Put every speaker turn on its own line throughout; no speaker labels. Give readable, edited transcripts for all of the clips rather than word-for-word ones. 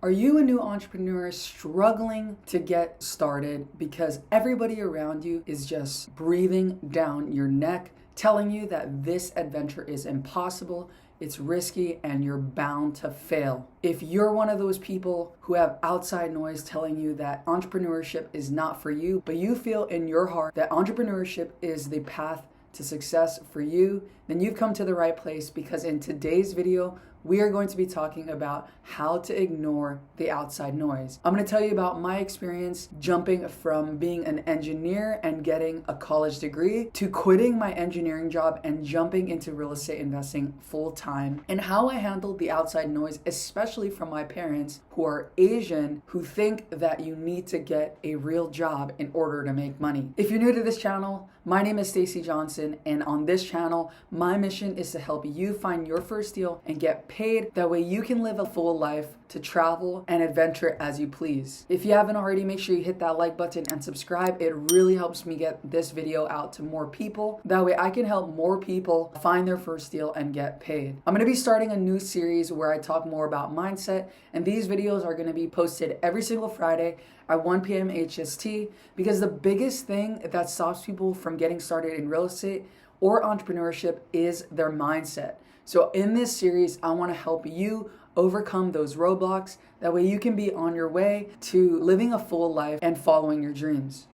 Are you a new entrepreneur struggling to get started because everybody around you is just breathing down your neck, telling you that this adventure is impossible, it's risky, and you're bound to fail? If you're one of those people who have outside noise telling you that entrepreneurship is not for you, but you feel in your heart that entrepreneurship is the path to success for you, then you've come to the right place, because in today's video, we are going to be talking about how to ignore the outside noise. I'm going to tell you about my experience jumping from being an engineer and getting a college degree to quitting my engineering job and jumping into real estate investing full time, and how I handled the outside noise, especially from my parents who are Asian, who think that you need to get a real job in order to make money. If you're new to this channel, my name is Stacy Johnson, and on this channel, my mission is to help you find your first deal and get paid. That way you can live a full life to travel and adventure as you please. If you haven't already, make sure you hit that like button and subscribe. It really helps me get this video out to more people. That way I can help more people find their first deal and get paid. I'm going to be starting a new series where I talk more about mindset, and these videos are going to be posted every single Friday at 1 p.m. HST, because the biggest thing that stops people from getting started in real estate or entrepreneurship is their mindset. So in this series, I want to help you overcome those roadblocks. That way you can be on your way to living a full life and following your dreams.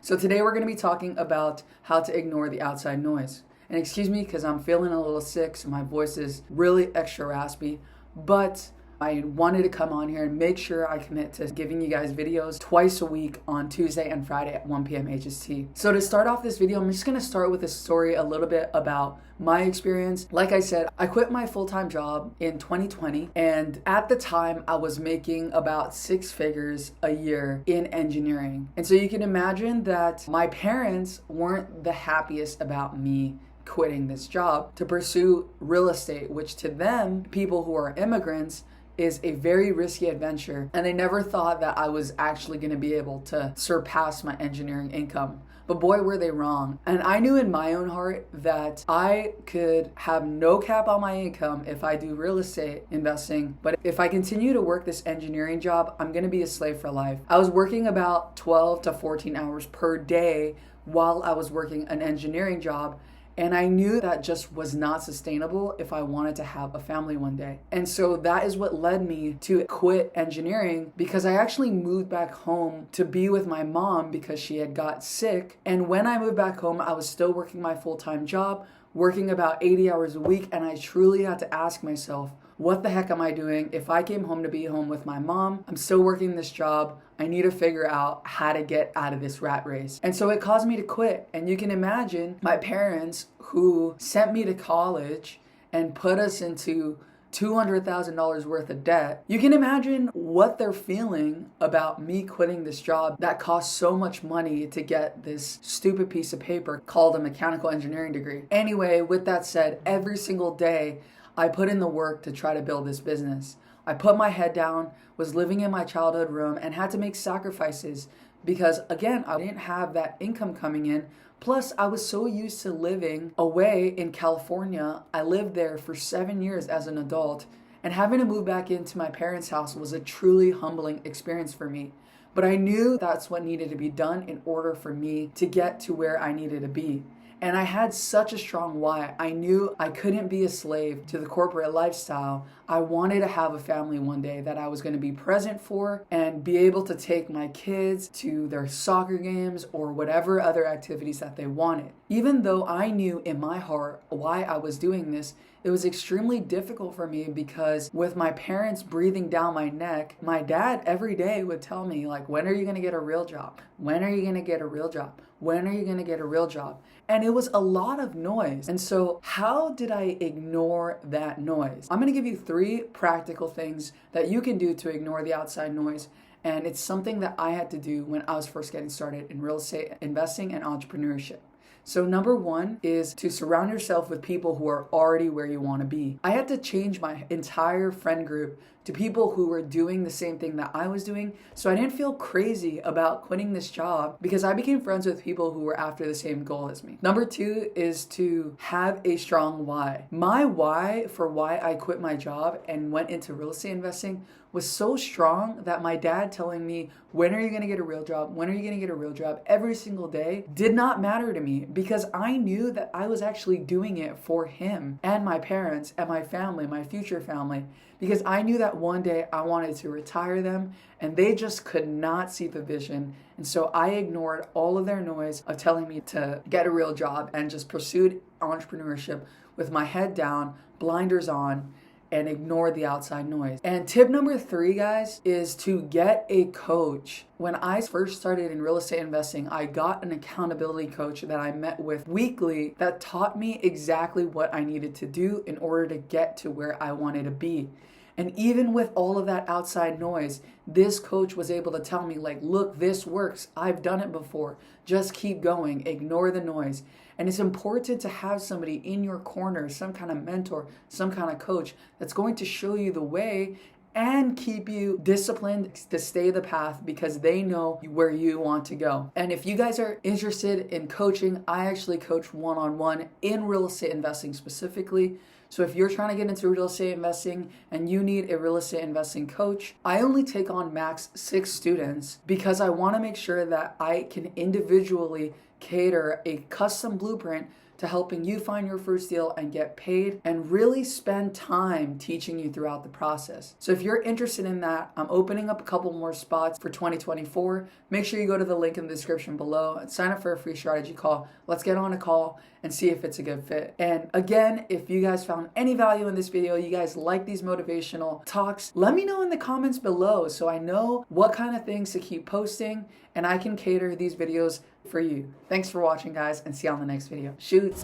So today we're going to be talking about how to ignore the outside noise. And excuse me because I'm feeling a little sick, so my voice is really extra raspy, but I wanted to come on here and make sure I commit to giving you guys videos twice a week on Tuesday and Friday at 1 p.m. HST. So to start off this video, I'm just going to start with a story a little bit about my experience. Like I said, I quit my full-time job in 2020, and at the time I was making about 6 figures a year in engineering. And so you can imagine that my parents weren't the happiest about me quitting this job to pursue real estate, which to them, people who are immigrants, is a very risky adventure, and they never thought that I was actually going to be able to surpass my engineering income. But boy, were they wrong. And I knew in my own heart that I could have no cap on my income if I do real estate investing, but if I continue to work this engineering job, I'm going to be a slave for life. I was working about 12 to 14 hours per day while I was working an engineering job, and I knew that just was not sustainable if I wanted to have a family one day. And so that is what led me to quit engineering, because I actually moved back home to be with my mom because she had got sick. And when I moved back home, I was still working my full-time job, working about 80 hours a week. And I truly had to ask myself, what the heck am I doing? If I came home to be home with my mom, I'm still working this job. I need to figure out how to get out of this rat race. And so it caused me to quit. And you can imagine my parents, who sent me to college and put us into $200,000 worth of debt. You can imagine what they're feeling about me quitting this job that cost so much money to get this stupid piece of paper called a mechanical engineering degree. Anyway, with that said, every single day I put in the work to try to build this business. I put my head down, was living in my childhood room, and had to make sacrifices because, again, I didn't have that income coming in. Plus, I was so used to living away in California. I lived there for 7 years as an adult, and having to move back into my parents' house was a truly humbling experience for me. But I knew that's what needed to be done in order for me to get to where I needed to be. And I had such a strong why. I knew I couldn't be a slave to the corporate lifestyle. I wanted to have a family one day that I was going to be present for and be able to take my kids to their soccer games or whatever other activities that they wanted. Even though I knew in my heart why I was doing this, it was extremely difficult for me because with my parents breathing down my neck, my dad every day would tell me, like, when are you going to get a real job? When are you going to get a real job? When are you going to get a real job? And it was a lot of noise. And so how did I ignore that noise? I'm going to give you 3 practical things that you can do to ignore the outside noise. And it's something that I had to do when I was first getting started in real estate investing and entrepreneurship. So number 1 is to surround yourself with people who are already where you want to be. I had to change my entire friend group to people who were doing the same thing that I was doing. So I didn't feel crazy about quitting this job because I became friends with people who were after the same goal as me. Number 2 is to have a strong why. My why for why I quit my job and went into real estate investing was so strong that my dad telling me, when are you gonna get a real job? When are you gonna get a real job? Every single day did not matter to me because I knew that I was actually doing it for him and my parents and my family, my future family, because I knew that one day I wanted to retire them and they just could not see the vision. And so I ignored all of their noise of telling me to get a real job and just pursued entrepreneurship with my head down, blinders on, and ignore the outside noise. And tip number 3, guys, is to get a coach. When I first started in real estate investing, I got an accountability coach that I met with weekly that taught me exactly what I needed to do in order to get to where I wanted to be. And even with all of that outside noise, this coach was able to tell me, like, look, this works. I've done it before. Just keep going. Ignore the noise. And it's important to have somebody in your corner, some kind of mentor, some kind of coach that's going to show you the way and keep you disciplined to stay the path because they know where you want to go. And if you guys are interested in coaching, I actually coach one-on-one in real estate investing specifically. So if you're trying to get into real estate investing and you need a real estate investing coach, I only take on max 6 students because I want to make sure that I can individually cater a custom blueprint to helping you find your first deal and get paid and really spend time teaching you throughout the process. So if you're interested in that, I'm opening up a couple more spots for 2024. Make sure you go to the link in the description below and sign up for a free strategy call. Let's get on a call and see if it's a good fit. And again, if you guys found any value in this video, you guys like these motivational talks, let me know in the comments below so I know what kind of things to keep posting and I can cater these videos for you. Thanks for watching, guys, and see you on the next video. Shoots.